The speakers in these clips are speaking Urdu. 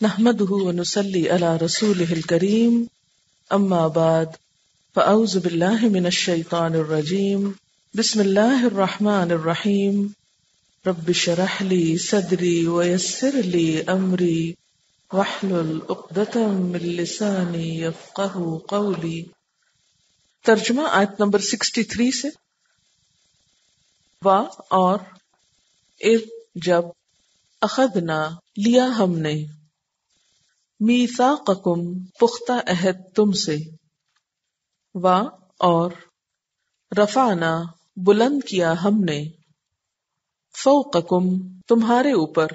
نحمده ونصلي على رسوله الكريم اما بعد فاعوذ بالله من الشيطان الرجيم بسم الله الرحمن الرحيم رب اشرح لي صدري ويسر لي امري واحلل عقدة من لساني يفقهوا قولي. ترجمہ آیت نمبر 63 سے. وا اور اذ جب اخذنا لیا ہم نے میثاقکم پختہ عہد تم سے وا اور رفعنا بلند کیا ہم نے فوقکم تمہارے اوپر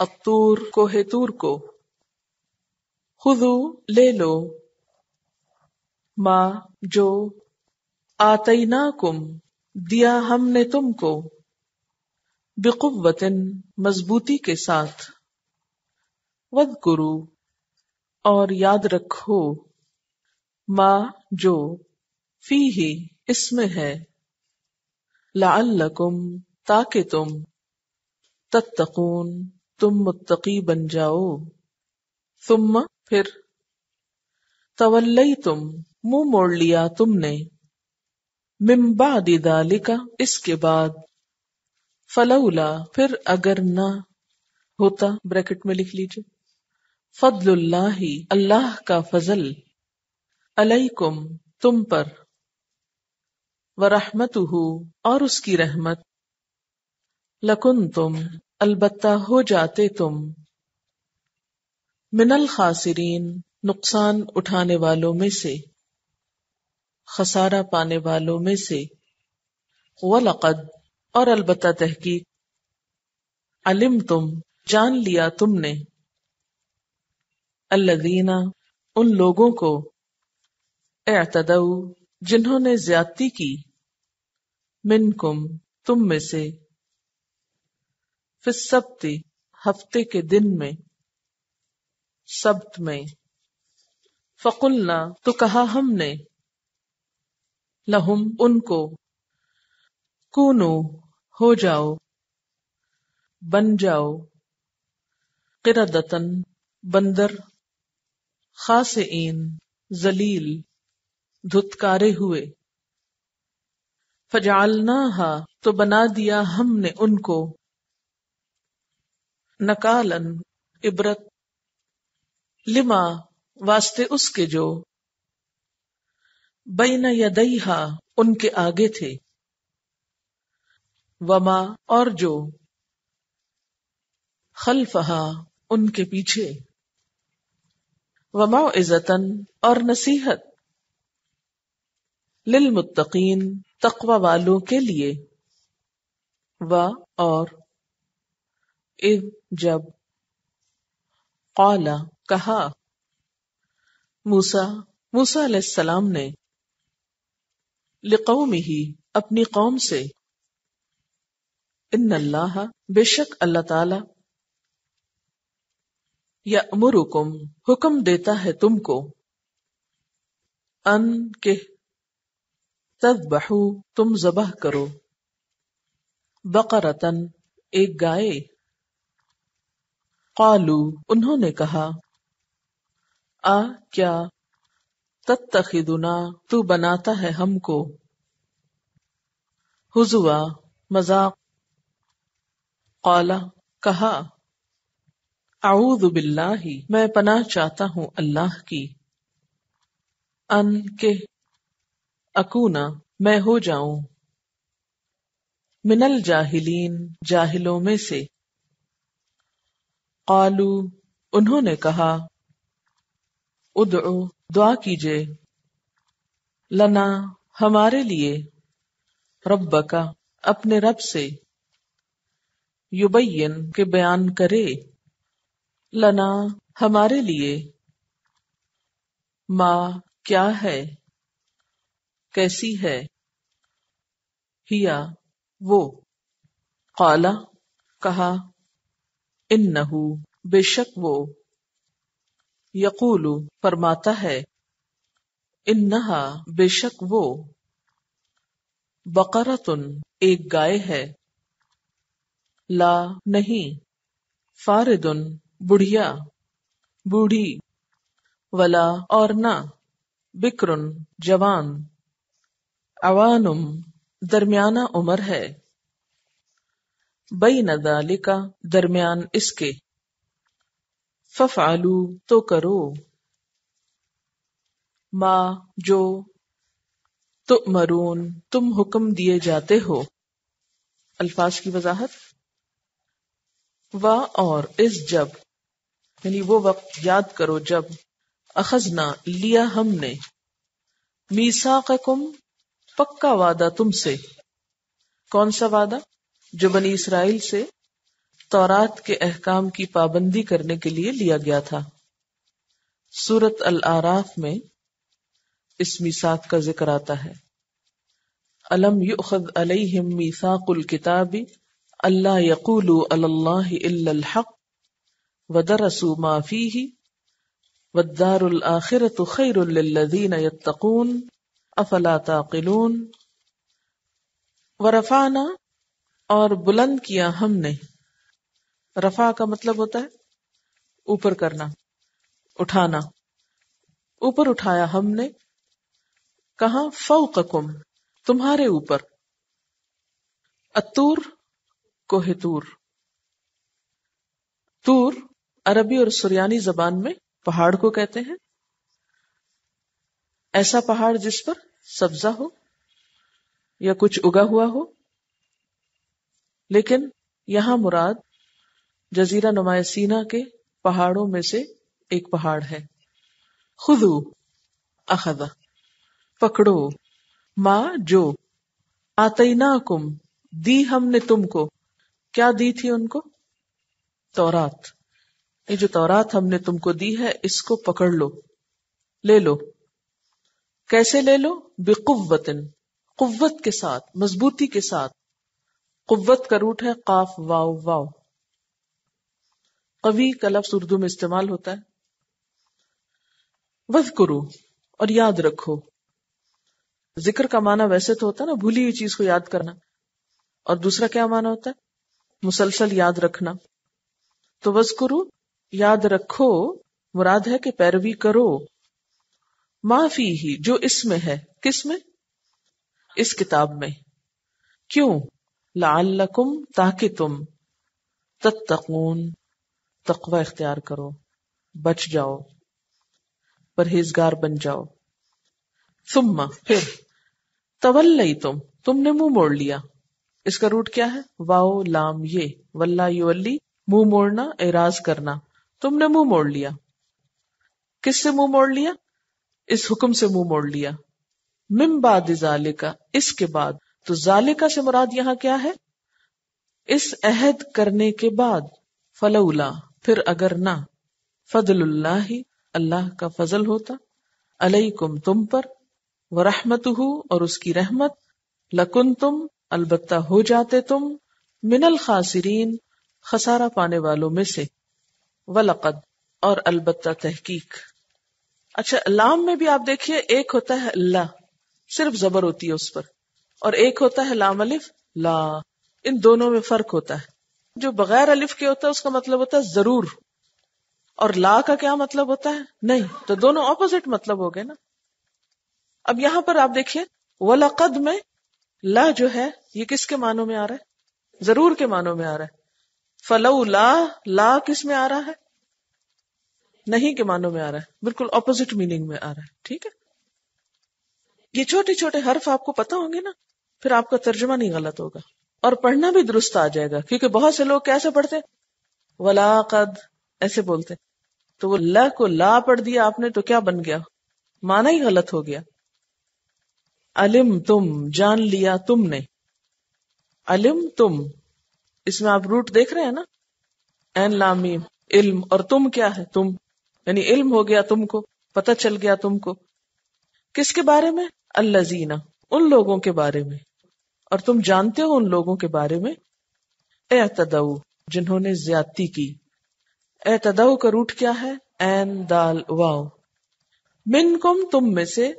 الطور کوہ طور کو خذو لے لو ما جو آتیناکم دیا ہم نے تم کو بقوۃ مضبوطی کے ساتھ وَاذْكُرُوا اور یاد رکھو ما جو فیہ اس میں ہے لعلکم تاکہ تم تتقون تم متقی بن جاؤ. ثم پھر تولیتم منہ موڑ لیا تم نے من بعد ذالک اس کے بعد فلولا پھر اگر نہ ہوتا بریکٹ میں لکھ لیجیے فضل اللہ اللہ کا فضل علیکم تم پر ورحمتہ اور اس کی رحمت لکنتم البتہ ہو جاتے تم من الخاسرین نقصان اٹھانے والوں میں سے خسارہ پانے والوں میں سے وَلَقَدْ اور البتہ تحقیق علمتم جان لیا تم نے الذین ان لوگوں کو اعتدوا جنہوں نے زیادتی کی منکم تم میں سے فی السبت ہفتے کے دن میں سبت میں فقلنا تو کہا ہم نے لہم ان کو کونو ہو جاؤ بن جاؤ قردتن بندر خاسئین ذلیل دھتکارے ہوئے فجعلناہا تو بنا دیا ہم نے ان کو نکالن عبرت لما واسطے اس کے جو بین یدیہا ان کے آگے تھے وما اور جو خلفہا ان کے پیچھے وموعظتن اور نصیحت للمتقین تقوی والوں کے لیے و اور اذ جب قال کہا موسیٰ علیہ السلام نے لقومہ اپنی قوم سے ان اللہ بے شک اللہ تعالی یأمرکم حکم دیتا ہے تم کو ان کہ تذبحو تم ذبح کرو بقرتن ایک گائے قالو انہوں نے کہا کیا تتخذنا تو بناتا ہے ہم کو ہزوا مذاق قال کہا اعوذ باللہ میں پناہ چاہتا ہوں اللہ کی ان کہ اکونا میں ہو جاؤں من الجاہلین جاہلوں میں سے قالو انہوں نے کہا ادعو دعا کیجئے لنا ہمارے لیے ربکا اپنے رب سے یبین کے بیان کرے لنا ہمارے لیے ما کیا ہے کیسی ہے ہیا وہ قال کہا انہو بے شک وہ یقول فرماتا ہے انہا بے شک وہ بقرتن ایک گائے ہے لا نہیں فاردن بڑھیا بوڑھی، ولا اور نہ، بکرن جوان، عوانم درمیانہ عمر ہے، بین ذالک درمیان اس کے، ففعلوا تو کرو، ما جو، تؤمرون تم حکم دیے جاتے ہو۔ الفاظ کی وضاحت، وا اور اس جب، یعنی وہ وقت یاد کرو جب، اخذنا لیا ہم نے، میثاقکم پکا وعدہ تم سے، کون سا وعدہ؟ جو بنی اسرائیل سے تورات کے احکام کی پابندی کرنے کے لیے لیا گیا تھا۔ سورۃ الاعراف میں اس میثاق کا ذکر آتا ہے، الم یؤخذ علیہم میثاق الکتاب الا یقولوا علی اللہ الا الحق ودرسوا ما فیہ والدار الآخرۃ خیر للذین یتقون افلا تعقلون۔ ورفعنا اور بلند کیا ہم نے، رفع کا مطلب ہوتا ہے اوپر کرنا، اٹھانا، اوپر اٹھایا ہم نے، کہاں؟ فوقکم تمہارے اوپر، الطور کوہ طور، طور عربی اور سریانی زبان میں پہاڑ کو کہتے ہیں، ایسا پہاڑ جس پر سبزہ ہو یا کچھ اگا ہوا ہو، لیکن یہاں مراد جزیرہ نما سینا کے پہاڑوں میں سے ایک پہاڑ ہے۔ خذو اخذ پکڑو، ما جو، آتیناکم دی ہم نے تم کو، کیا دی تھی ان کو؟ تورات، یہ جو تورات ہم نے تم کو دی ہے اس کو پکڑ لو، لے لو۔ کیسے لے لو؟ بقوتن قوت کے ساتھ، مضبوطی کے ساتھ۔ قوت کا روٹ ہے قاف واو واو، قوی کا لفظ اردو میں استعمال ہوتا ہے۔ وذکروا اور یاد رکھو، ذکر کا معنی ویسے تو ہوتا ہے نا بھولی ہوئی چیز کو یاد کرنا، اور دوسرا کیا معنی ہوتا ہے؟ مسلسل یاد رکھنا۔ تو وذکروا یاد رکھو مراد ہے کہ پیروی کرو، ما فیہ جو اس میں ہے، کس میں؟ اس کتاب میں۔ کیوں؟ لعلکم تاکہ تم، تتقون تقوی اختیار کرو، بچ جاؤ، پرہیزگار بن جاؤ۔ ثم پھر، تولیتم تم نے منہ موڑ لیا، اس کا روٹ کیا ہے؟ واو لام یہ، واللہ یولی منہ موڑنا، اعراض کرنا، تم نے منہ موڑ لیا۔ کس سے منہ موڑ لیا؟ اس حکم سے منہ موڑ لیا۔ من بعد ذالکا اس کے بعد، تو ذالکا سے مراد یہاں کیا ہے؟ اس عہد کرنے کے بعد، فلولا پھر اگر نہ، فضل اللہ اللہ کا فضل ہوتا، علیکم تم پر، ورحمتہ اور اس کی رحمت، لکنتم البتہ ہو جاتے تم، من الخاسرین خسارہ پانے والوں میں سے، ولقد اور البتہ تحقیق۔ اچھا لام میں بھی آپ دیکھیے ایک ہوتا ہے اللہ، صرف زبر ہوتی ہے اس پر، اور ایک ہوتا ہے لام الف لا، ان دونوں میں فرق ہوتا ہے۔ جو بغیر الف کے ہوتا ہے اس کا مطلب ہوتا ہے ضرور، اور لا کا کیا مطلب ہوتا ہے؟ نہیں، تو دونوں اپوزٹ مطلب ہو گئے نا۔ اب یہاں پر آپ دیکھیے وَلَقَدْ میں لا جو ہے یہ کس کے معنوں میں آ رہا ہے؟ ضرور کے معنوں میں آ رہا ہے۔ فَلَوْلَا لا کس میں آ رہا ہے؟ نہیں کے معنوں میں آ رہا ہے، بالکل اپوزٹ میننگ میں آ رہا ہے، ٹھیک ہے؟ یہ چھوٹے چھوٹے حرف آپ کو پتا ہوں گے نا، پھر آپ کا ترجمہ نہیں غلط ہوگا، اور پڑھنا بھی درست آ جائے گا، کیونکہ بہت سے لوگ کیسے پڑھتے ہیں؟ وَلَقَدْ ایسے بولتے ہیں، تو وہ لا کو لا پڑھ دیا آپ نے تو کیا بن گیا؟ معنی ہی غلط ہو گیا۔ علم تم جان لیا تم نے، علم تم اس میں آپ روٹ دیکھ رہے ہیں نا، این لام میم علم، اور تم کیا ہے؟ تم، یعنی علم ہو گیا تم کو، پتہ چل گیا تم کو، کس کے بارے میں؟ الذین ان لوگوں کے بارے میں، اور تم جانتے ہو ان لوگوں کے بارے میں، اعتدوا جنہوں نے زیادتی کی۔ اعتدوا کا روٹ کیا ہے؟ این دال واو، منکم تم میں سے،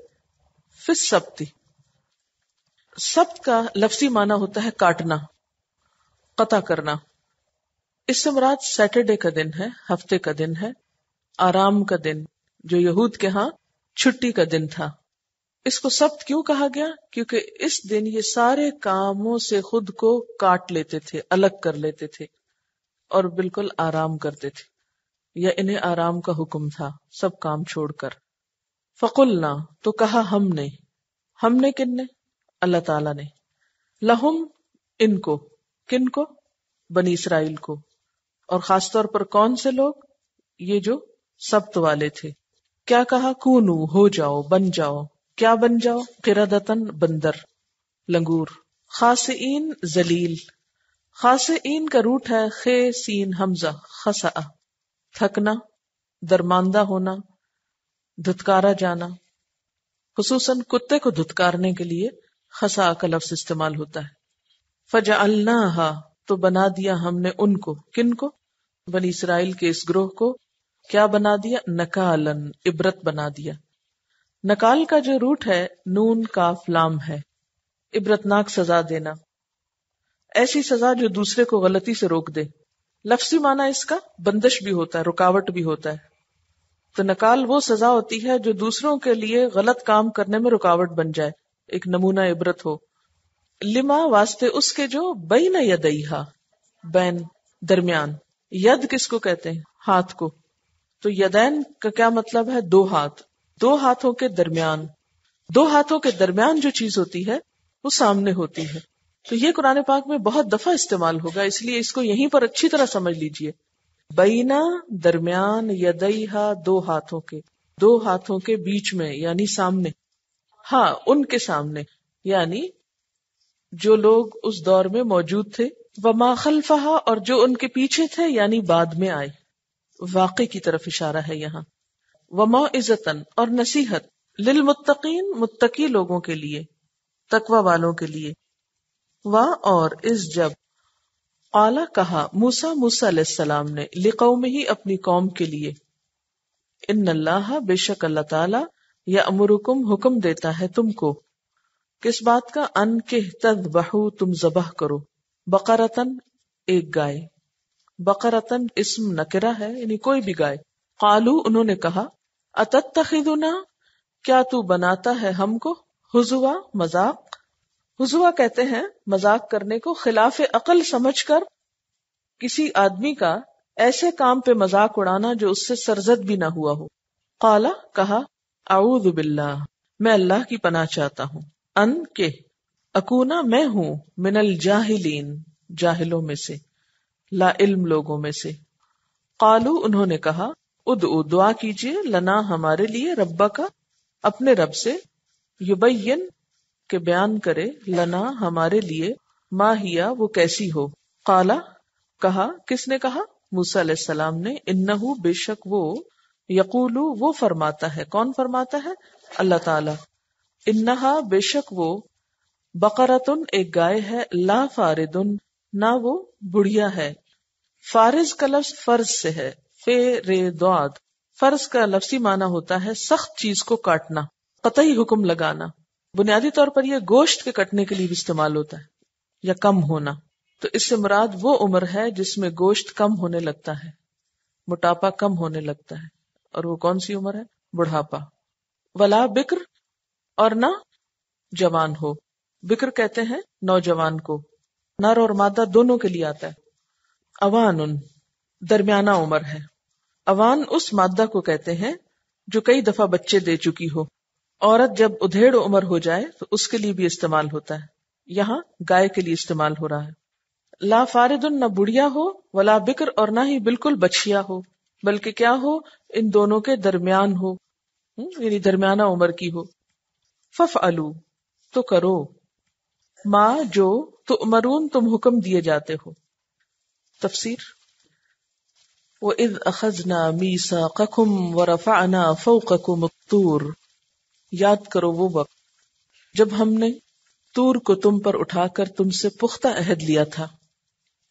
فی السبت سبت کا لفظی معنی ہوتا ہے کاٹنا، قطع کرنا، اس سے مراد سیٹرڈے کا دن ہے، ہفتے کا دن ہے، آرام کا دن، جو یہود کے ہاں چھٹی کا دن تھا۔ اس کو سبت کیوں کہا گیا؟ کیونکہ اس دن یہ سارے کاموں سے خود کو کاٹ لیتے تھے، الگ کر لیتے تھے اور بالکل آرام کرتے تھے، یا انہیں آرام کا حکم تھا سب کام چھوڑ کر۔ فقلنا، تو کہا ہم نے کن نے؟ اللہ تعالیٰ نے، لہم، ان کو، کن کو؟ بنی اسرائیل کو، اور خاص طور پر کون سے لوگ؟ یہ جو سبت والے تھے۔ کیا کہا؟ کونو، ہو جاؤ، بن جاؤ۔ کیا بن جاؤ؟ قردۃً، بندر، لنگور۔ خاسئین، ذلیل۔ خاسئین کا روٹ ہے خے سین حمزہ، خسأ، تھکنا، درماندہ ہونا، دھتکارا جانا۔ خصوصاً کتے کو دھتکارنے کے لیے خسأ کا لفظ استعمال ہوتا ہے۔ فجعلناہا، تو بنا دیا ہم نے ان کو، کن کو؟ بنی اسرائیل کے اس گروہ کو کیا بنا دیا؟ نکالن، عبرت بنا دیا۔ نکال کا جو روٹ ہے نون کاف لام ہے، عبرتناک سزا دینا، ایسی سزا جو دوسرے کو غلطی سے روک دے۔ لفظی معنی اس کا بندش بھی ہوتا ہے، رکاوٹ بھی ہوتا ہے۔ تو نکال وہ سزا ہوتی ہے جو دوسروں کے لیے غلط کام کرنے میں رکاوٹ بن جائے، ایک نمونہ عبرت ہو۔ لما، واسطے اس کے جو بین یدیہا، بین، درمیان۔ ید کس کو کہتے ہیں؟ ہاتھ کو۔ تو یدین کا کیا مطلب ہے؟ دو ہاتھ، دو ہاتھوں کے درمیان۔ دو ہاتھوں کے درمیان جو چیز ہوتی ہے وہ سامنے ہوتی ہے۔ تو یہ قرآن پاک میں بہت دفعہ استعمال ہوگا، اس لیے اس کو یہیں پر اچھی طرح سمجھ لیجئے۔ بینا، درمیان، یدیہا، دو ہاتھوں کے، دو ہاتھوں کے بیچ میں، یعنی سامنے۔ ہاں، ان کے سامنے، یعنی جو لوگ اس دور میں موجود تھے۔ وما خلفہا، اور جو ان کے پیچھے تھے، یعنی بعد میں آئے۔ واقع کی طرف اشارہ ہے یہاں۔ وموعظۃً، اور نصیحت، للمتقین، متقی لوگوں کے لیے، تقوی والوں کے لیے۔ اور اس جب قال، کہا، موسیٰ علیہ السلام نے، لقومہ، اپنی قوم کے لیے، ان اللہ، بے شک اللہ تعالی، یأمرکم، حکم دیتا ہے تم کو، کس بات کا؟ ان کہ تذبحوا، تم ذبح کرو، بقرۃً، ایک گائے۔ بقرۃً اسم نکرہ ہے، یعنی کوئی بھی گائے۔ قالو، انہوں نے کہا، اتتخذنا، کیا تو بناتا ہے ہم کو، ہزوا، مذاق۔ ہزوا کہتے ہیں مذاق کرنے کو، خلاف عقل سمجھ کر کسی آدمی کا ایسے کام پہ مذاق اڑانا جو اس سے سرزد بھی نہ ہوا ہو۔ قال، کہا، اعوذ باللہ، میں اللہ کی پناہ چاہتا ہوں، ان کہ اکونا، میں ہوں، من الجاہلین، جاہلوں میں سے، لا علم لوگوں میں سے۔ قالو، انہوں نے کہا، ادعو، دعا کیجئے، لنا، ہمارے لیے، ربا کا، اپنے رب سے، یبین، کہ بیان کرے، لنا، ہمارے لیے، ما ہیا، وہ کیسی ہو۔ قالا، کہا، کس نے کہا؟ موسیٰ علیہ السلام نے، انہو، بے شک وہ، یقولو، وہ فرماتا ہے، کون فرماتا ہے؟ اللہ تعالی۔ انہا، بے شک وہ، بقرۃن، ایک گائے ہے، لا فاردن، نہ وہ بڑھیا ہے۔ فارز کا لفظ فرض سے ہے، فے رے دعاد۔ فرض کا لفظی معنی ہوتا ہے سخت چیز کو کاٹنا، قطعی حکم لگانا۔ بنیادی طور پر یہ گوشت کے کٹنے کے لیے بھی استعمال ہوتا ہے، یا کم ہونا۔ تو اس سے مراد وہ عمر ہے جس میں گوشت کم ہونے لگتا ہے، موٹاپا کم ہونے لگتا ہے، اور وہ کون سی عمر ہے؟ بڑھاپا۔ ولا بکر، اور نہ جوان ہو۔ بکر کہتے ہیں نوجوان کو، نر اور مادہ دونوں کے لیے آتا ہے۔ اوان، درمیانہ عمر ہے۔ اوان اس مادہ کو کہتے ہیں جو کئی دفعہ بچے دے چکی ہو۔ عورت جب ادھیڑ عمر ہو جائے تو اس کے لیے بھی استعمال ہوتا ہے، یہاں گائے کے لیے استعمال ہو رہا ہے۔ لا فاردن، نہ بڑھیا ہو، ولا بکر، اور نہ ہی بالکل بچیا ہو، بلکہ کیا ہو؟ ان دونوں کے درمیان ہو، یعنی درمیانہ عمر کی ہو۔ ففعلوا، تو کرو، ما، جو، تؤمرون، تم حکم دیے جاتے ہو۔ تفسیر۔ وَإِذْ أَخَذْنَا مِيثَاقَكُمْ وَرَفَعْنَا فَوْقَكُمُ الطُّورَ، یاد کرو وہ وقت جب ہم نے طور کو تم پر اٹھا کر تم سے پختہ عہد لیا تھا۔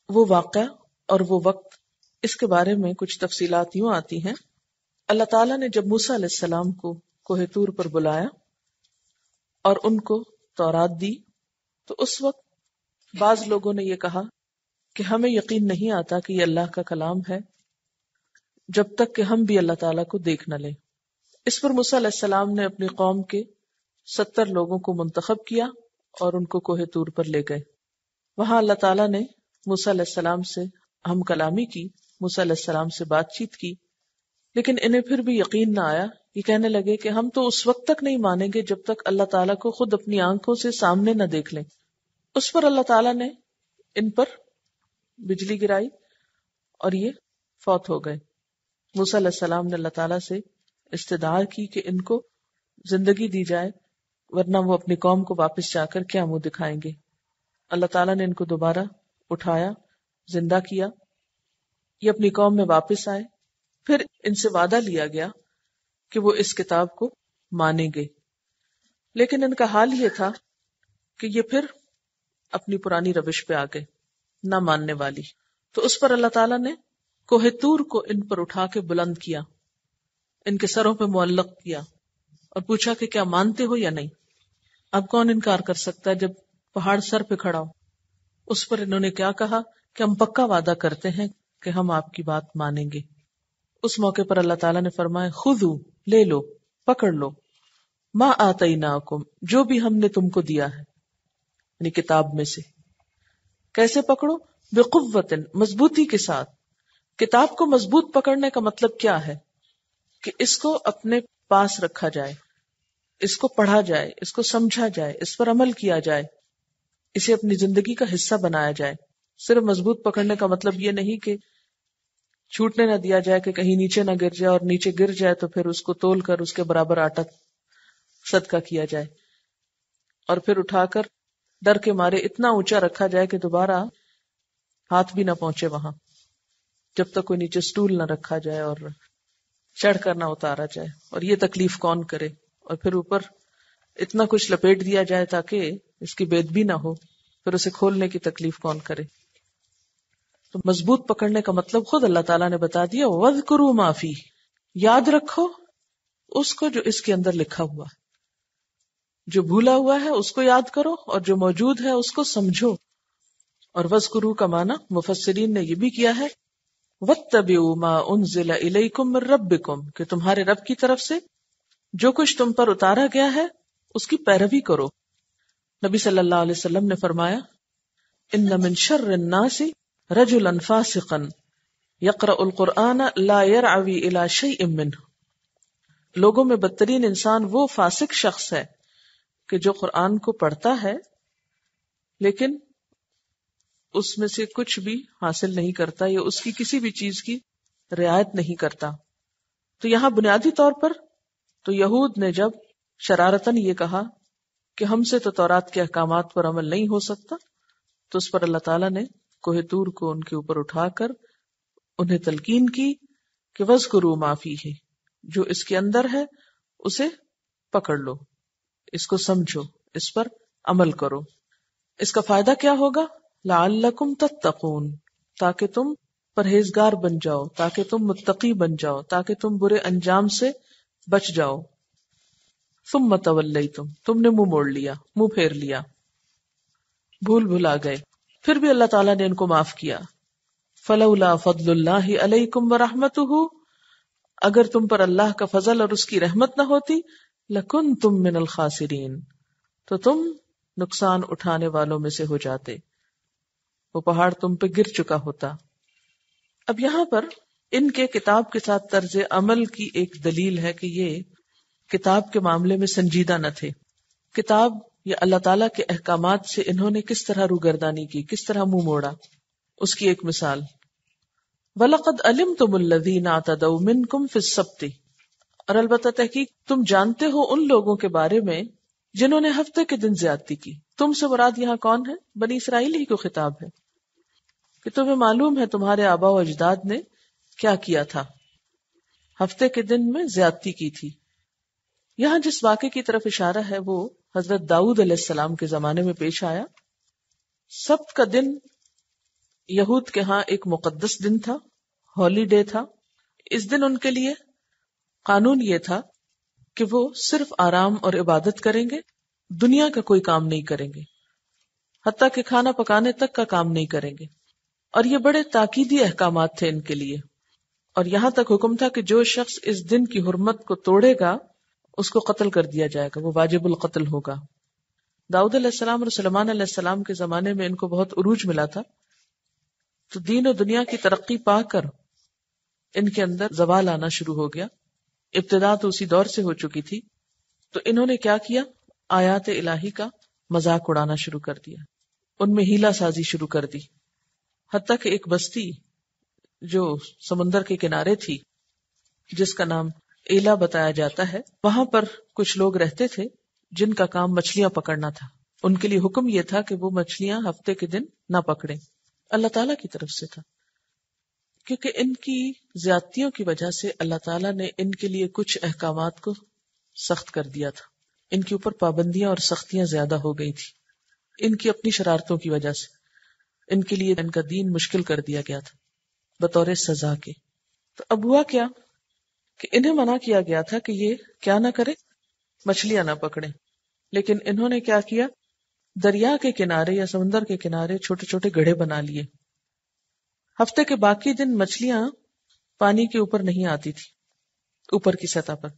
وہ واقعہ اور وہ وقت، اس کے بارے میں کچھ تفصیلات یوں آتی ہیں۔ اللہ تعالیٰ نے جب موسیٰ علیہ السلام کو کوہ طور پر بلایا اور ان کو تورات دی، تو اس وقت بعض لوگوں نے یہ کہا کہ ہمیں یقین نہیں آتا کہ یہ اللہ کا کلام ہے جب تک کہ ہم بھی اللہ تعالیٰ کو دیکھ نہ لیں۔ اس پر موسیٰ علیہ السلام نے اپنی قوم کے 70 لوگوں کو منتخب کیا اور ان کو کوہ طور پر لے گئے۔ وہاں اللہ تعالیٰ نے موسیٰ علیہ السلام سے ہم کلامی کی، موسیٰ علیہ السلام سے بات چیت کی، لیکن انہیں پھر بھی یقین نہ آیا۔ یہ کہنے لگے کہ ہم تو اس وقت تک نہیں مانیں گے جب تک اللہ تعالیٰ کو خود اپنی آنکھوں سے سامنے نہ دیکھ لیں۔ اس پر اللہ تعالیٰ نے ان پر بجلی گرائی اور یہ فوت ہو گئے۔ موسیٰ علیہ السلام نے اللہ تعالیٰ سے استدعا کی کہ ان کو زندگی دی جائے، ورنہ وہ اپنی قوم کو واپس جا کر کیا منہ دکھائیں گے۔ اللہ تعالیٰ نے ان کو دوبارہ اٹھایا، زندہ کیا، یہ اپنی قوم میں واپس آئے۔ پھر ان سے وعدہ لیا گیا کہ وہ اس کتاب کو مانیں گے، لیکن ان کا حال یہ تھا کہ یہ پھر اپنی پرانی روش پہ آ گئے، نہ ماننے والی۔ تو اس پر اللہ تعالیٰ نے کوہ طور کو ان پر اٹھا کے بلند کیا، ان کے سروں پہ معلق کیا اور پوچھا کہ کیا مانتے ہو یا نہیں۔ اب کون انکار کر سکتا ہے جب پہاڑ سر پہ کھڑا ہو؟ اس پر انہوں نے کیا کہا کہ ہم پکا وعدہ کرتے ہیں کہ ہم آپ کی بات مانیں گے۔ اس موقع پر اللہ تعالیٰ نے فرمایا خذو، لے لو، پکڑ لو، ما آتیناکم، جو بھی ہم نے تم کو دیا ہے، یعنی کتاب میں سے۔ کیسے پکڑو؟ بقوت، مضبوطی کے ساتھ۔ کتاب کو مضبوط پکڑنے کا مطلب کیا ہے؟ کہ اس کو اپنے پاس رکھا جائے، اس کو پڑھا جائے، اس کو سمجھا جائے، اس پر عمل کیا جائے، اسے اپنی زندگی کا حصہ بنایا جائے۔ صرف مضبوط پکڑنے کا مطلب یہ نہیں کہ چھوٹنے نہ دیا جائے کہ کہیں نیچے نہ گر جائے، اور نیچے گر جائے تو پھر اس کو تول کر اس کے برابر آٹا صدقہ کیا جائے، اور پھر اٹھا کر ڈر کے مارے اتنا اونچا رکھا جائے کہ دوبارہ ہاتھ بھی نہ پہنچے وہاں، جب تک کوئی نیچے سٹول نہ رکھا جائے اور چڑھ کر نہ اتارا جائے، اور یہ تکلیف کون کرے، اور پھر اوپر اتنا کچھ لپیٹ دیا جائے تاکہ اس کی بے ادبی نہ ہو، پھر اسے کھولنے کی تکلیف کون کرے۔ تو مضبوط پکڑنے کا مطلب خود اللہ تعالیٰ نے بتا دیا، وَاذْكُرُوا مَا فِيهِ، یاد رکھو اس کو جو اس کے اندر لکھا ہوا، جو بھولا ہوا ہے اس کو یاد کرو، اور جو موجود ہے اس کو سمجھو۔ اور وَاذْكُرُوا کا معنی مفسرین نے یہ بھی کیا ہے وَاتَّبِعُوا مَا أُنزِلَ إِلَيْكُم مِّن رَبِّكُم، کہ تمہارے رب کی طرف سے جو کچھ تم پر اتارا گیا ہے اس کی پیروی کرو۔ نبی صلی اللہ علیہ وسلم نے فرمایا ان من شر الناس رجلا فاسقا یقرأ القرآن لا يرعوی الى شیء منہ، لوگوں میں بدترین انسان وہ فاسق شخص ہے کہ جو قرآن کو پڑھتا ہے لیکن اس میں سے کچھ بھی حاصل نہیں کرتا، یا اس کی کسی بھی چیز کی رعایت نہیں کرتا۔ تو یہاں بنیادی طور پر تو یہود نے جب شرارتاً یہ کہا کہ ہم سے تو تورات کے احکامات پر عمل نہیں ہو سکتا، تو اس پر اللہ تعالیٰ نے کوہ طور کو ان کے اوپر اٹھا کر انہیں تلقین کی کہ وَاذْكُرُوا مَا فِيهِ، جو اس کے اندر ہے اسے پکڑ لو، اس کو سمجھو، اس پر عمل کرو۔ اس کا فائدہ کیا ہوگا؟ لعلکم تتقون، تاکہ تم پرہیزگار بن جاؤ، تاکہ تم متقی بن جاؤ، تاکہ تم برے انجام سے بچ جاؤ۔ ثم تولیتم، تم نے منہ موڑ لیا، منہ پھیر لیا، بھول بھلا گئے، پھر بھی اللہ تعالیٰ نے ان کو معاف کیا۔ فلولا فضل اللہ علیکم ورحمتہ، اگر تم پر اللہ کا فضل اور اس کی رحمت نہ ہوتی، لکنتم من الخاسرین، تو تم نقصان اٹھانے والوں میں سے ہو جاتے، وہ پہاڑ تم پہ گر چکا ہوتا۔ اب یہاں پر ان کے کتاب کے ساتھ طرز عمل کی ایک دلیل ہے کہ یہ کتاب کے معاملے میں سنجیدہ نہ تھے۔ کتاب یا اللہ تعالیٰ کے احکامات سے انہوں نے کس طرح روگردانی کی، کس طرح منہ موڑا، اس کی ایک مثال وَلَقَدْ عَلِمْتُمُ الَّذِينَ اعْتَدَوْا مِنْكُمْ فِي السَّبْتِ، اور البتہ تحقیق تم جانتے ہو ان لوگوں کے بارے میں جنہوں نے ہفتے کے دن زیادتی کی۔ تم سے مراد یہاں کون ہے؟ بنی اسرائیل ہی کو خطاب ہے کہ تمہیں معلوم ہے تمہارے آباء و اجداد نے کیا کیا تھا، ہفتے کے دن میں زیادتی کی تھی۔ یہاں جس واقعے کی طرف اشارہ ہے وہ حضرت داؤد علیہ السلام کے زمانے میں پیش آیا۔ سبت کا دن یہود کے ہاں ایک مقدس دن تھا، ہولی ڈے تھا۔ اس دن ان کے لیے قانون یہ تھا کہ وہ صرف آرام اور عبادت کریں گے، دنیا کا کوئی کام نہیں کریں گے، حتیٰ کہ کھانا پکانے تک کا کام نہیں کریں گے۔ اور یہ بڑے تاکیدی احکامات تھے ان کے لیے، اور یہاں تک حکم تھا کہ جو شخص اس دن کی حرمت کو توڑے گا اس کو قتل کر دیا جائے گا، وہ واجب القتل ہوگا۔ داؤد علیہ السلام اور سلیمان علیہ السلام کے زمانے میں ان کو بہت عروج ملا تھا، تو دین و دنیا کی ترقی پا کر ان کے اندر زوال آنا شروع ہو گیا۔ ابتدا تو اسی دور سے ہو چکی تھی، تو انہوں نے کیا کیا، آیات الہی کا مذاق اڑانا شروع کر دیا، ان میں ہیلا سازی شروع کر دی، حتیٰ کہ ایک بستی جو سمندر کے کنارے تھی جس کا نام ایلا بتایا جاتا ہے، وہاں پر کچھ لوگ رہتے تھے جن کا کام مچھلیاں پکڑنا تھا۔ ان کے لیے حکم یہ تھا کہ وہ مچھلیاں ہفتے کے دن نہ پکڑیں، اللہ تعالیٰ کی طرف سے تھا، کیونکہ ان کی زیادتیوں کی وجہ سے اللہ تعالیٰ نے ان کے لیے کچھ احکامات کو سخت کر دیا تھا، ان کے اوپر پابندیاں اور سختیاں زیادہ ہو گئی تھی ان کی اپنی شرارتوں کی وجہ سے۔ ان کے لیے ان کا دین مشکل کر دیا گیا تھا بطور سزا کے۔ تو اب ہوا کیا کہ انہیں منع کیا گیا تھا کہ یہ کیا نہ کرے، مچھلیاں نہ پکڑیں، لیکن انہوں نے کیا کیا، دریا کے کنارے یا سمندر کے کنارے چھوٹے چھوٹے گڑھے بنا لیے۔ ہفتے کے باقی دن مچھلیاں پانی کے اوپر نہیں آتی تھی، اوپر کی سطح پر،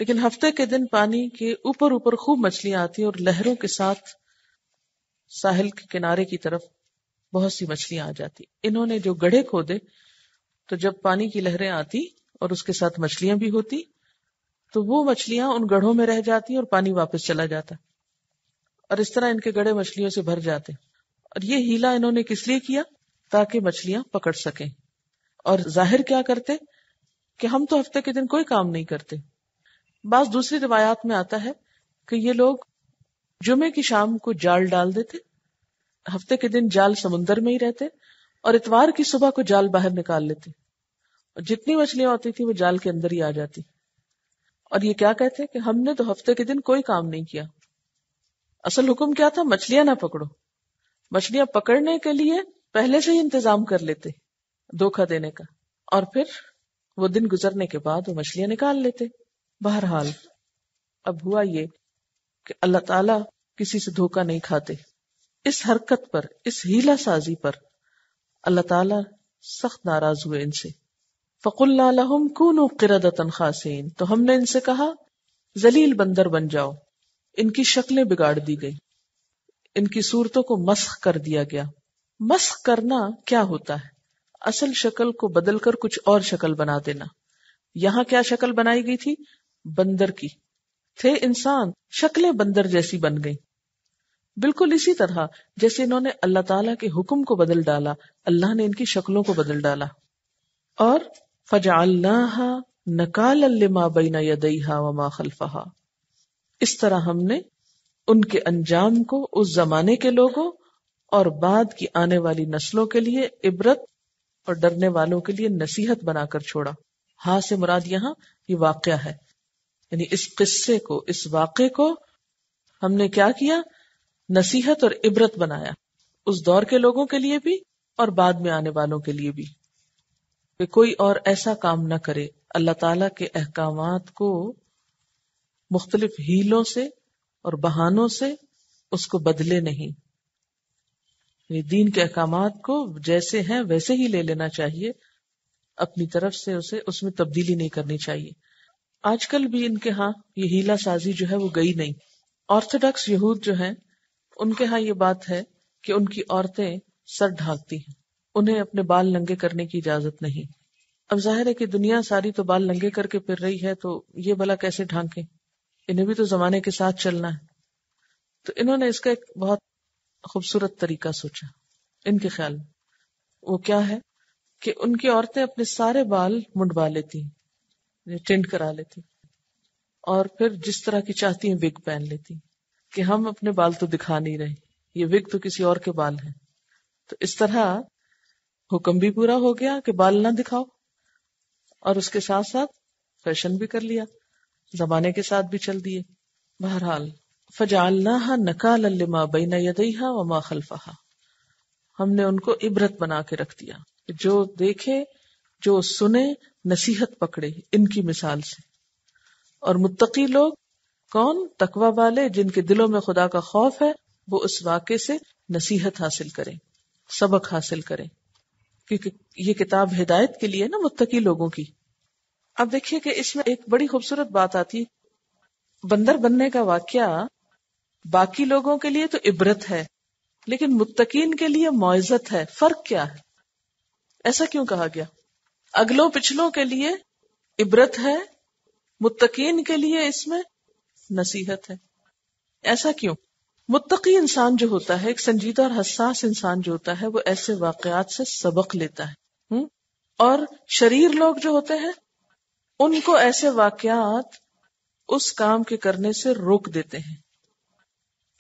لیکن ہفتے کے دن پانی کے اوپر اوپر خوب مچھلیاں آتی اور لہروں کے ساتھ ساحل کے کنارے کی طرف بہت سی مچھلیاں آ جاتی۔ انہوں نے جو گڑھے کھودے تو جب پانی کی لہریں آتی اور اس کے ساتھ مچھلیاں بھی ہوتی تو وہ مچھلیاں ان گڑھوں میں رہ جاتی اور پانی واپس چلا جاتا، اور اس طرح ان کے گڑھے مچھلیوں سے بھر جاتے۔ اور یہ ہیلا انہوں نے کس لیے کیا، تاکہ مچھلیاں پکڑ سکیں، اور ظاہر کیا کرتے کہ ہم تو ہفتے کے دن کوئی کام نہیں کرتے۔ بعض دوسری روایات میں آتا ہے کہ یہ لوگ جمعے کی شام کو جال ڈال دیتے، ہفتے کے دن جال سمندر میں ہی رہتے، اور اتوار کی صبح کو جال باہر نکال لیتے، اور جتنی مچھلیاں ہوتی تھی وہ جال کے اندر ہی آ جاتی، اور یہ کیا کہتے کہ ہم نے تو ہفتے کے دن کوئی کام نہیں کیا۔ اصل حکم کیا تھا، مچھلیاں نہ پکڑو، مچھلیاں پکڑنے کے لیے پہلے سے ہی انتظام کر لیتے دھوکہ دینے کا، اور پھر وہ دن گزرنے کے بعد وہ مچھلیاں نکال لیتے۔ بہرحال اب ہوا یہ کہ اللہ تعالیٰ کسی سے دھوکہ نہیں کھاتے، اس حرکت پر، اس ہیلا سازی پر اللہ تعالیٰ سخت ناراض ہوئے ان سے۔ فَقُلْنَا لَهُمْ كُونُوا قِرَدَةً خَاسِئِينَ، تو ہم نے ان سے کہا ذلیل بندر بن جاؤ۔ ان کی شکلیں بگاڑ دی گئی، ان کی صورتوں کو مسخ کر دیا گیا۔ مسخ کرنا کیا ہوتا ہے؟ اصل شکل کو بدل کر کچھ اور شکل بنا دینا۔ یہاں کیا شکل بنائی گئی تھی؟ بندر کی، تھے انسان، شکلیں بندر جیسی بن گئی، بالکل اسی طرح جیسے انہوں نے اللہ تعالیٰ کے حکم کو بدل ڈالا، اللہ نے ان کی شکلوں کو بدل ڈالا۔ اور فَجَعَلْنَاهَا نَكَالًا لِمَا بَيْنَ يَدَيْهَا وَمَا خَلْفَهَا، اس طرح ہم نے ان کے انجام کو اس زمانے کے لوگوں اور بعد کی آنے والی نسلوں کے لیے عبرت اور ڈرنے والوں کے لیے نصیحت بنا کر چھوڑا۔ ہاں سے مراد یہاں یہ واقعہ ہے، یعنی اس قصے کو، اس واقعے کو ہم نے کیا کیا، نصیحت اور عبرت بنایا، اس دور کے لوگوں کے لیے بھی اور بعد میں آنے والوں کے لیے بھی، کہ کوئی اور ایسا کام نہ کرے، اللہ تعالیٰ کے احکامات کو مختلف ہیلوں سے اور بہانوں سے اس کو بدلے نہیں، یعنی دین کے احکامات کو جیسے ہیں ویسے ہی لے لینا چاہیے، اپنی طرف سے اس میں تبدیلی نہیں کرنی چاہیے۔ آج کل بھی ان کے ہاں یہ ہیلا سازی جو ہے وہ گئی نہیں۔ آرتھوڈاکس یہود جو ہیں ان کے ہاں یہ بات ہے کہ ان کی عورتیں سر ڈھانکتی ہیں، انہیں اپنے بال ننگے کرنے کی اجازت نہیں۔ اب ظاہر ہے کہ دنیا ساری تو بال ننگے کر کے پھر رہی ہے، تو یہ بلا کیسے ڈھانکیں، انہیں بھی تو زمانے کے ساتھ چلنا ہے۔ تو انہوں نے اس کا ایک بہت خوبصورت طریقہ سوچا ان کے خیال میں، وہ کیا ہے کہ ان کی عورتیں اپنے سارے بال منڈوا لیتی ہیں، ٹینڈ کرا لیتی، اور پھر جس طرح کی چاہتی ہیں وگ پہن لیتی، کہ ہم اپنے بال تو دکھا نہیں رہے، یہ وگ تو کسی اور کے بال ہیں۔ تو اس طرح حکم بھی پورا ہو گیا کہ بال نہ دکھاؤ، اور اس کے ساتھ ساتھ فیشن بھی کر لیا، زمانے کے ساتھ بھی چل دیے۔ بہرحال فَجَعَلْنَاهَا نَكَالًا لِمَا بَيْنَ يَدَيْهَا وَمَا خَلْفَهَا، ہم نے ان کو عبرت بنا کے رکھ دیا، جو دیکھے، جو سنے، نصیحت پکڑے ان کی مثال سے۔ اور متقی لوگ کون؟ تقوی والے، جن کے دلوں میں خدا کا خوف ہے، وہ اس واقعے سے نصیحت حاصل کریں، سبق حاصل کریں۔ کیونکہ یہ کتاب ہدایت کے لیے نا متقی لوگوں کی. اب دیکھیے کہ اس میں ایک بڑی خوبصورت بات آتی ہے. بندر بننے کا واقعہ باقی لوگوں کے لیے تو عبرت ہے لیکن متقین کے لیے موعظت ہے. فرق کیا ہے؟ ایسا کیوں کہا گیا؟ اگلوں پچھلوں کے لیے عبرت ہے، متقین کے لیے اس میں نصیحت ہے. ایسا کیوں؟ متقی انسان جو ہوتا ہے، ایک سنجیدہ اور حساس انسان جو ہوتا ہے، وہ ایسے واقعات سے سبق لیتا ہے. اور شریر لوگ جو ہوتے ہیں ان کو ایسے واقعات اس کام کے کرنے سے روک دیتے ہیں.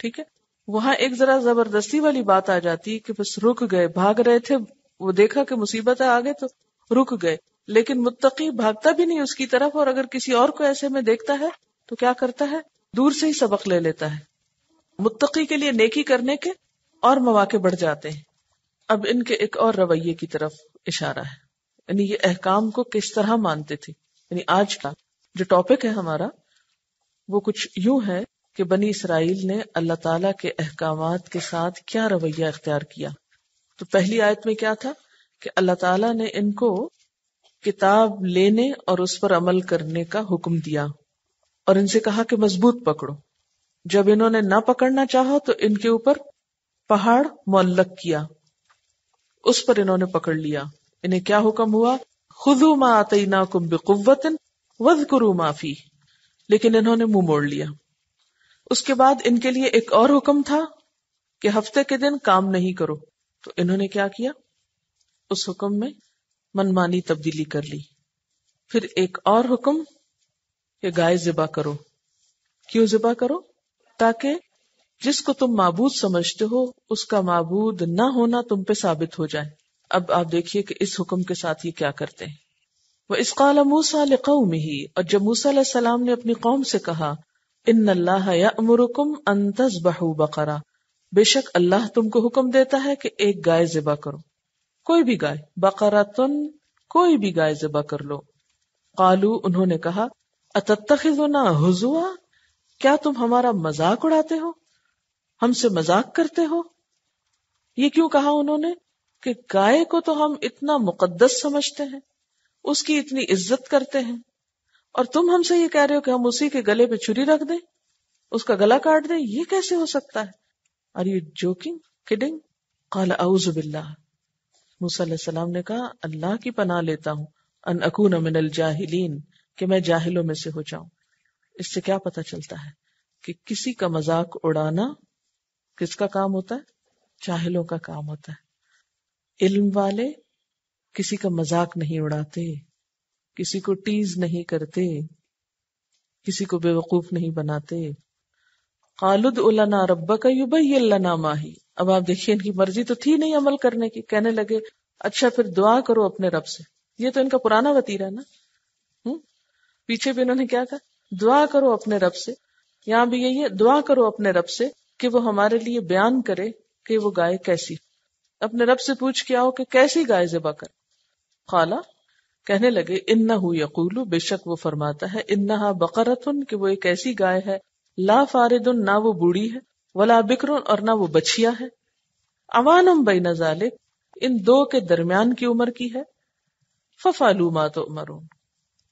ٹھیک ہے، وہاں ایک ذرا زبردستی والی بات آ جاتی کہ بس رک گئے، بھاگ رہے تھے، وہ دیکھا کہ مصیبت ہے آگے تو رک گئے. لیکن متقی بھاگتا بھی نہیں اس کی طرف، اور اگر کسی اور کو ایسے میں دیکھتا ہے تو کیا کرتا ہے؟ دور سے ہی سبق لے لیتا ہے. متقی کے لیے نیکی کرنے کے اور مواقع بڑھ جاتے ہیں. اب ان کے ایک اور رویے کی طرف اشارہ ہے، یعنی یہ احکام کو کس طرح مانتے تھے. یعنی آج کا جو ٹاپک ہے ہمارا وہ کچھ یوں ہے کہ بنی اسرائیل نے اللہ تعالیٰ کے احکامات کے ساتھ کیا رویہ اختیار کیا. تو پہلی آیت میں کیا تھا کہ اللہ تعالیٰ نے ان کو کتاب لینے اور اس پر عمل کرنے کا حکم دیا اور ان سے کہا کہ مضبوط پکڑو. جب انہوں نے نہ پکڑنا چاہا تو ان کے اوپر پہاڑ معلق کیا، اس پر انہوں نے پکڑ لیا. انہیں کیا حکم ہوا؟ خذوا ما آتیناکم بقوۃ واذکروا ما فیہ. لیکن انہوں نے منہ موڑ لیا. اس کے بعد ان کے لیے ایک اور حکم تھا کہ ہفتے کے دن کام نہیں کرو، تو انہوں نے کیا کیا؟ اس حکم میں منمانی تبدیلی کر لی. پھر ایک اور حکم کہ گائے ذبح کرو. کیوں ذبح کرو؟ تاکہ جس کو تم معبود سمجھتے ہو اس کا معبود نہ ہونا تم پہ ثابت ہو جائے. اب آپ دیکھیے کہ اس حکم کے ساتھ یہ کیا کرتے ہیں. وَإِذْ قَالَ مُوسَىٰ لِقَوْمِهِ، اور جب موسیٰ علیہ السلام نے اپنی قوم سے کہا إِنَّ اللَّهَ يَأْمُرُكُمْ أَن تَذْبَحُوا بَقَرَةً، بے شک اللہ تم کو حکم دیتا ہے کہ ایک گائے ذبح کرو، کوئی بھی گائے، بقرۃ، کوئی بھی گائے ذبح کر لو. قالوا، انہوں نے کہا أَتَتَّخِذُنَا هُزُوًا، کیا تم ہمارا مذاق اڑاتے ہو، ہم سے مذاق کرتے ہو. یہ کیوں کہا انہوں نے کہ گائے کو تو ہم اتنا مقدس سمجھتے ہیں، اس کی اتنی عزت کرتے ہیں، اور تم ہم سے یہ کہہ رہے ہو کہ ہم اسی کے گلے پہ چھری رکھ دیں، اس کا گلا کاٹ دیں. یہ کیسے ہو سکتا ہے؟ Are you joking, kidding؟ قال اعوذ باللہ، موسیٰ علیہ السلام نے کہا اللہ کی پناہ لیتا ہوں، ان اکون من الجاہلین، کہ میں جاہلوں میں سے ہو جاؤں. اس سے کیا پتہ چلتا ہے کہ کسی کا مذاق اڑانا کس کا کام ہوتا ہے؟ جاہلوں کا کام ہوتا ہے. علم والے کسی کا مذاق نہیں اڑاتے، کسی کو ٹیز نہیں کرتے، کسی کو بے وقوف نہیں بناتے. قالوا ادع لنا ربک یبین لنا ما ہی. اب آپ دیکھیے ان کی مرضی تو تھی نہیں عمل کرنے کی، کہنے لگے اچھا پھر دعا کرو اپنے رب سے. یہ تو ان کا پرانا وتیرہ ہے نا. پیچھے بھی انہوں نے کیا کہا؟ دعا کرو اپنے رب سے. یہاں بھی یہی ہے، دعا کرو اپنے رب سے کہ وہ ہمارے لیے بیان کرے کہ وہ گائے کیسی. اپنے رب سے پوچھ کے آؤ کہ کیسی گائے ذبح کر. قالا، کہنے لگے انہ یقول، بے شک وہ فرماتا ہے، انہا بقرۃ، کہ وہ ایک ایسی گائے ہے، لا فارد، نہ وہ بوڑھی ہے، ولا بکر، اور نہ وہ بچیا ہے، عوانم بین ذالک، ان دو کے درمیان کی عمر کی ہے. ففعلوا ما تؤمرون،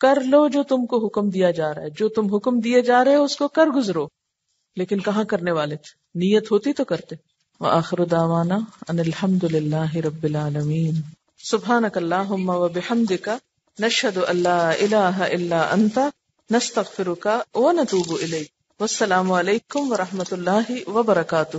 کر لو جو تم کو حکم دیا جا رہا ہے، جو تم حکم دیے جا رہے ہو اس کو کر گزرو. لیکن کہاں کرنے والے تھے؟ نیت ہوتی تو کرتے. وآخر دعوانا ان الحمد للہ رب العالمین. سبحانک اللہم وبحمدک، نشہد ان لا الہ الا انت، نستغفرک ونتوب الیک. والسلام علیکم ورحمۃ اللہ وبرکاتہ.